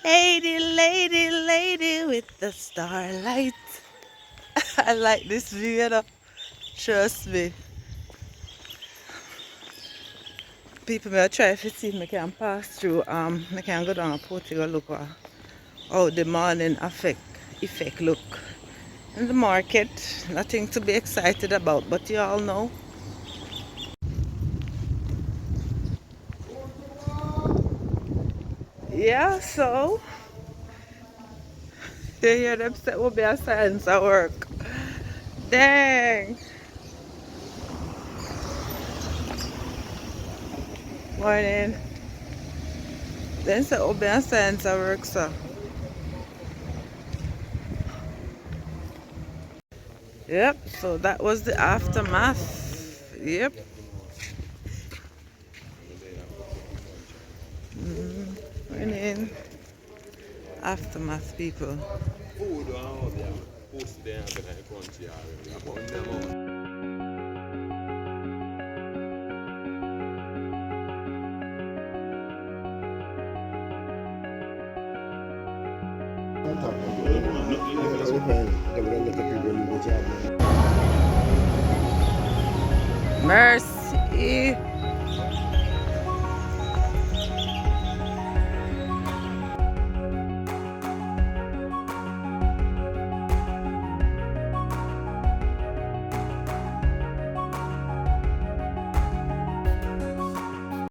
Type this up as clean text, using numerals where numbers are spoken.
Lady, lady, lady with the starlight. I like this view, you know. Trust me. People may try to see if I can pass through. I can go down a Portugal look how the morning effect look. In the market, nothing to be excited about, but you all know. Yeah, so you hear them say, will be a science at work. Dang. Morning. Then say, will be a science at work, so. Yep, so that was the aftermath. Yep. Morning. Aftermath, people. Mercy.